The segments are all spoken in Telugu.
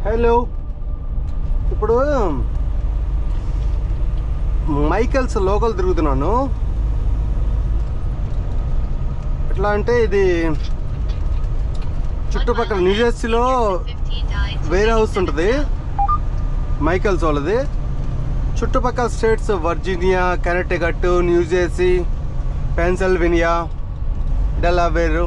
హలో, ఇప్పుడు మైకెల్స్ లోకల్ తిరుగుతున్నాను. ఎట్లా అంటే ఇది చుట్టుపక్కల న్యూజెర్సీలో వేరే హౌస్ ఉంటుంది మైకెల్స్ వాళ్ళది. చుట్టుపక్కల states Virginia, Connecticut, New Jersey, Pennsylvania, Delaware,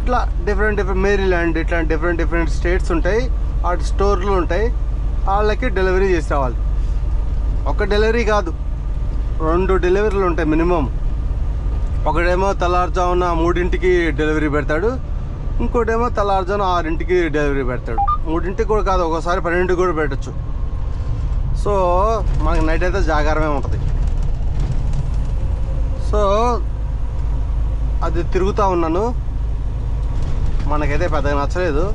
ఇట్లా డిఫరెంట్ మేరీల్యాండ్, ఇట్లా డిఫరెంట్ స్టేట్స్ ఉంటాయి. ఆ స్టోర్లు ఉంటాయి, వాళ్ళకి డెలివరీ చేసి రావాలి. ఒక డెలివరీ కాదు, 2 డెలివరీలు ఉంటాయి మినిమం. ఒకటేమో తెల్లారుజామున 3ంటికి డెలివరీ పెడతాడు, ఇంకోటేమో తెల్లారుజామున 6ంటికి డెలివరీ పెడతాడు. 3ంటికి కూడా కాదు, ఒకసారి 12ంటికి కూడా పెట్టచ్చు. సో మనకి నైట్ అయితే జాగారమే ఉంటుంది. సో అది తిరుగుతూ ఉన్నాను, మనకైతే పెద్దగా నచ్చలేదు.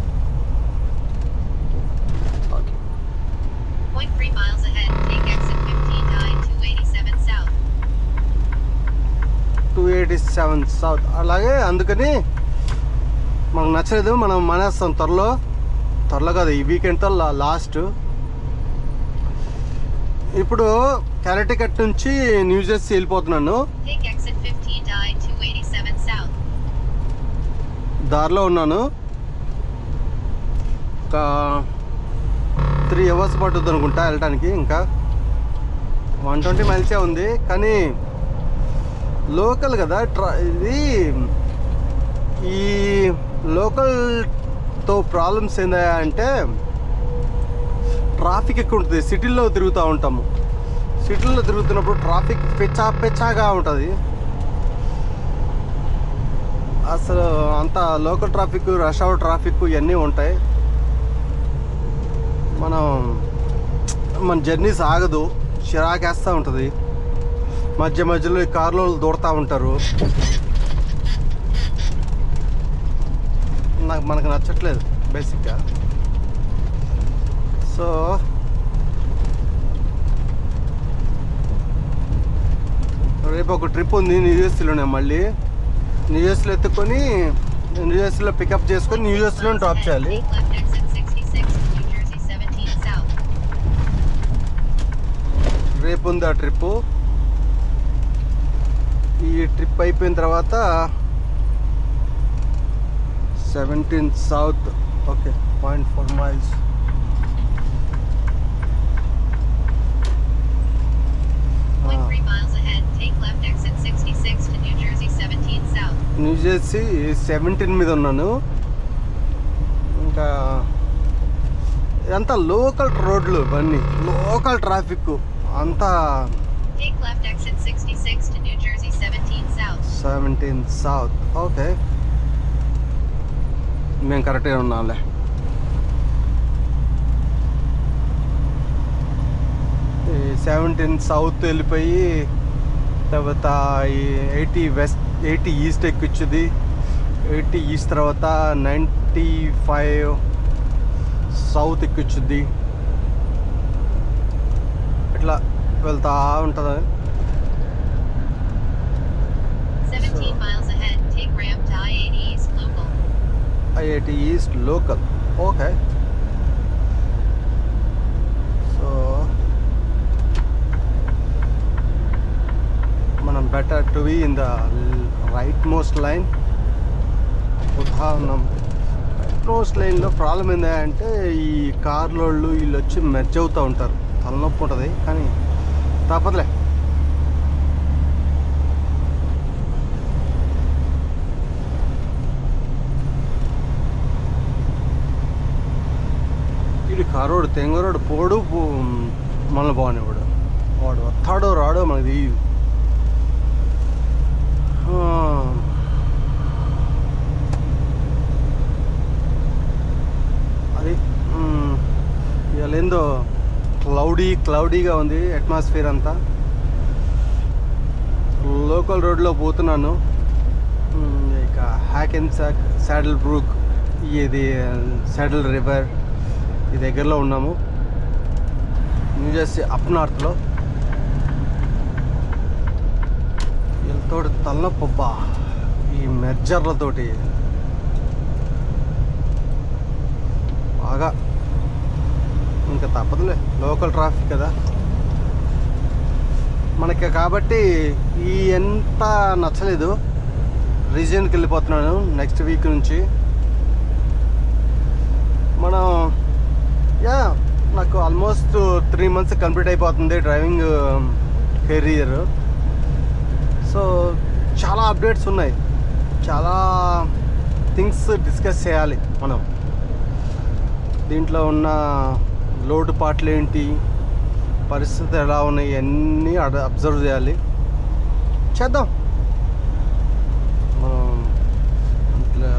287 సౌత్ అలాగే, అందుకని మనకు నచ్చలేదు. మనం మానేస్తాం త్వరలో కాదు, ఈ వీకెండ్తో లాస్ట్. ఇప్పుడు కనెక్టికట్ నుంచి న్యూజెర్సీ వెళ్ళిపోతున్నాను. దారిలో ఉన్నాను. ఒక 3 అవర్స్ పట్టుద్ది అనుకుంటా వెళ్ళటానికి. ఇంకా 120 మైల్సే ఉంది, కానీ లోకల్ కదా ఇది. ఈ లోకల్తో ప్రాబ్లమ్స్ ఏందా అంటే ట్రాఫిక్ ఎక్కువ ఉంటుంది. సిటీల్లో తిరుగుతూ ఉంటాము, సిటీల్లో తిరుగుతున్నప్పుడు ట్రాఫిక్ పెచ్చాగా ఉంటుంది. అసలు అంత local traffic, rush hour traffic ఇవన్నీ ఉంటాయి. మన జర్నీ సాగదు, చిరాకేస్తూ ఉంటుంది. మధ్యలో ఈ కార్లో దూరుతూ ఉంటారు. మనకు నచ్చట్లేదు బేసిక్గా. సో రేపు ఒక ట్రిప్ ఉంది న్యూజెర్సీలోనే. మళ్ళీ న్యూజెర్సీలో ఎత్తుకొని న్యూజెర్సీలో పికప్ చేసుకొని న్యూజెర్సీలో డ్రాప్ చేయాలి. రేపు ఉంది ఆ ట్రిప్పు. ఈ ట్రిప్ అయిపోయిన తర్వాత 17 సౌత్, ఓకే, 0.4 మైల్స్. న్యూజెర్సీ 17 మీద ఉన్నాను. ఇంకా ఇదంతా లోకల్ రోడ్లు, ఇవన్నీ లోకల్ ట్రాఫిక్ అంతా. 17 సౌత్, ఓకే, మేము కరెక్ట్గా ఉన్నాంలే. ఈ 17 సౌత్ వెళ్ళిపోయి తర్వాత ఈ 80 ఈస్ట్ ఎక్కిచ్చుది. 80 ఈస్ట్ తర్వాత 95 సౌత్ ఎక్కిచ్చుద్ది. ఇట్లా వెళ్తా ఉంటుంది. 80 ఈస్ట్ లోకల్, ఓకే. సో మనం better to be in the right most line. ఉదాహరణ రైట్ మోస్ట్ లైన్లో ప్రాబ్లం ఏంటంటే ఈ కార్లోళ్ళు వీళ్ళు వచ్చి మెర్జ్ అవుతూ ఉంటారు. తలనొప్పి ఉంటుంది, కానీ తప్పదులే. ఇది కారోడు తెంగరోడు పోడు మనల్ని బాగునేవాడు. వాడు వస్తాడో రాడో మనకి తెలియదు. అది ఇవాళ ఏందో క్లౌడీగా ఉంది అట్మాస్ఫియర్ అంతా. లోకల్ రోడ్లో పోతున్నాను. ఇక హ్యాకెన్సాక్, శాడిల్ బ్రూక్, ఇది శాడిల్ రివర్, ఈ దగ్గరలో ఉన్నాము న్యూజెర్సీ అప్ నార్త్లో. వీళ్ళతో తలనొప్పబ్బా ఈ మెర్జర్లతోటి. బాగా తప్పదులే, లోకల్ ట్రాఫిక్ కదా మనకి. కాబట్టి ఈ ఎంత నచ్చలేదు, రీజియన్కి వెళ్ళిపోతున్నాను నెక్స్ట్ వీక్ నుంచి. మనం నాకు ఆల్మోస్ట్ 3 months కంప్లీట్ అయిపోతుంది డ్రైవింగ్ కెరియర్. సో చాలా అప్డేట్స్ ఉన్నాయి, చాలా థింగ్స్ డిస్కస్ చేయాలి మనం. దీంట్లో ఉన్న లోటుపాట్లు ఏంటి, పరిస్థితి ఎలా ఉన్నాయి, అన్నీ అబ్జర్వ్ చేయాలి. చేద్దాం మనం ఇట్లా.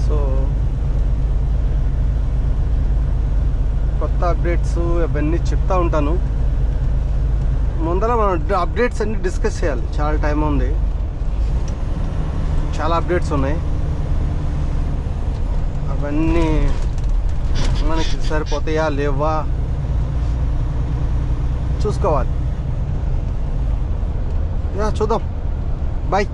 సో కొత్త అప్డేట్స్ అవన్నీ చెప్తా ఉంటాను. ముందర మనం అప్డేట్స్ అన్నీ డిస్కస్ చేయాలి. చాలా టైం ఉంది, చాలా అప్డేట్స్ ఉన్నాయి. అవన్నీ మనకి సరిపోతాయా లేవా చూసుకోవాలి. చూద్దాం. బాయ్.